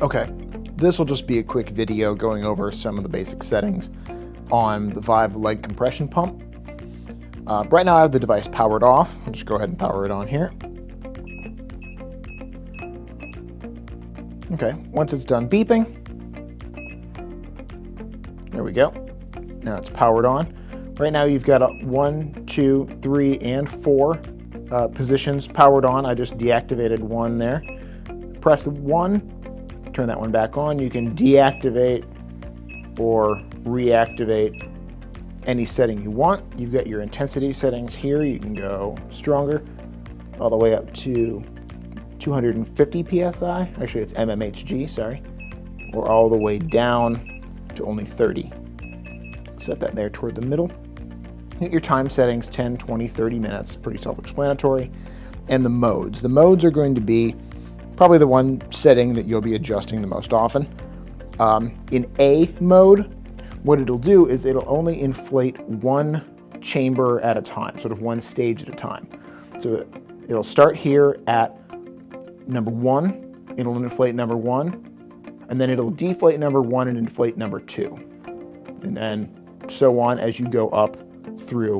Okay, this will just be a quick video going over some of the basic settings on the Vive leg compression pump. Right now I have the device powered off. I'll just go ahead and power it on here. Okay, once it's done beeping, there we go. Now it's powered on. Right now you've got 1, 2, 3, and 4 positions powered on. I just deactivated one there. Press 1. Turn that one back on. You can deactivate or reactivate any setting you want. You've got your intensity settings here. You can go stronger all the way up to 250 psi. Actually, it's mmHg, sorry. Or all the way down to only 30. Set that there toward the middle. Hit your time settings, 10, 20, 30 minutes. Pretty self-explanatory. And the modes. The modes are going to be probably the one setting that you'll be adjusting the most often. In A mode, what it'll do is it'll only inflate one chamber at a time, sort of one stage at a time. So it'll start here at number 1, it'll inflate number 1, and then it'll deflate number 1 and inflate number 2. And then so on as you go up through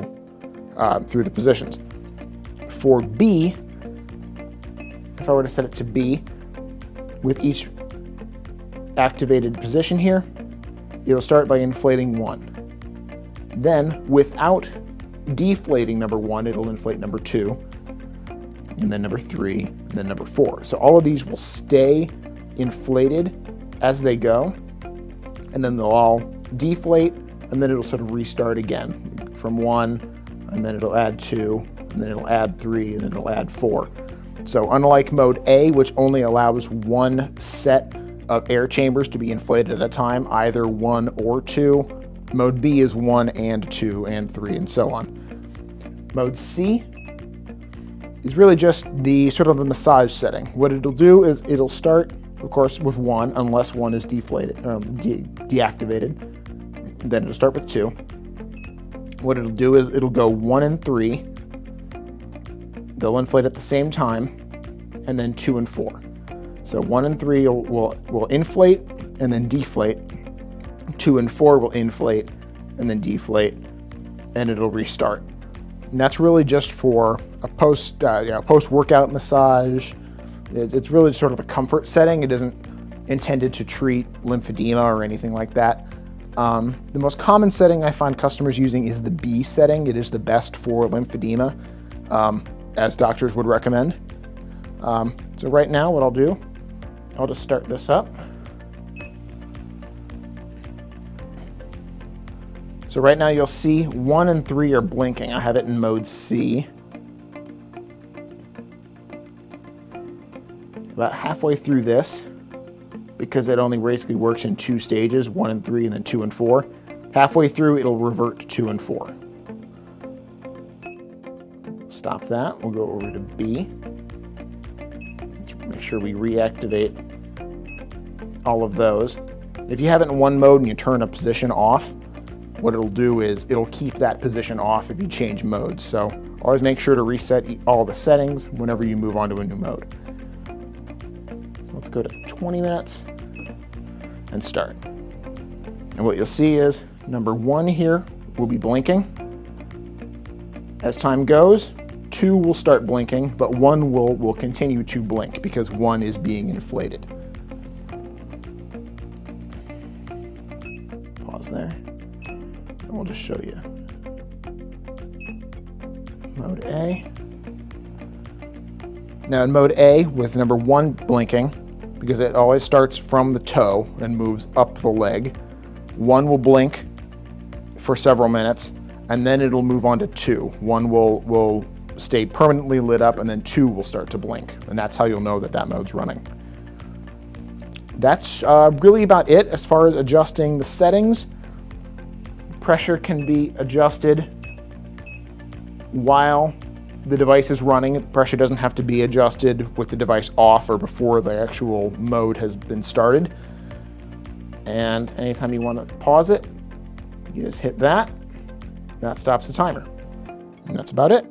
the positions. For B, if I were to set it to B, with each activated position here, it'll start by inflating 1. Then, without deflating number 1, it'll inflate number 2, and then number 3, and then number 4. So all of these will stay inflated as they go, and then they'll all deflate, and then it'll sort of restart again from 1, and then it'll add 2, and then it'll add 3, and then it'll add 4. So unlike mode A, which only allows one set of air chambers to be inflated at a time, either 1 or 2, mode B is 1 and 2 and 3 and so on. Mode C is really just the sort of the massage setting. What it'll do is it'll start, of course, with 1 unless 1 is deflated, deactivated. Then it'll start with 2. What it'll do is it'll go 1 and 3. They'll inflate at the same time, and then 2 and 4. So 1 and 3 will inflate and then deflate. 2 and 4 will inflate and then deflate, and it'll restart. And that's really just for a post-workout massage. It's really sort of the comfort setting. It isn't intended to treat lymphedema or anything like that. The most common setting I find customers using is the B setting. It is the best for lymphedema, as doctors would recommend. So right now what I'll do, I'll just start this up. So right now you'll see 1 and 3 are blinking. I have it in mode C. About halfway through this, because it only basically works in 2 stages, 1 and 3 and then 2 and 4. Halfway through it'll revert to 2 and 4. Stop that, we'll go over to B. Let's make sure we reactivate all of those. If you have it in one mode and you turn a position off, what it'll do is it'll keep that position off if you change modes. So always make sure to reset all the settings whenever you move on to a new mode. Let's go to 20 minutes and start. And what you'll see is number 1 here will be blinking. As time goes, 2 will start blinking, but 1 will continue to blink because 1 is being inflated. Pause there. And we'll just show you. Mode A. Now in mode A, with number 1 blinking, because it always starts from the toe and moves up the leg, 1 will blink for several minutes, and then it'll move on to 2. 1 will stay permanently lit up, and then 2 will start to blink. And that's how you'll know that that mode's running. That's really about it as far as adjusting the settings. Pressure can be adjusted while the device is running. Pressure doesn't have to be adjusted with the device off or before the actual mode has been started. And anytime you want to pause it, you just hit that. That stops the timer. And that's about it.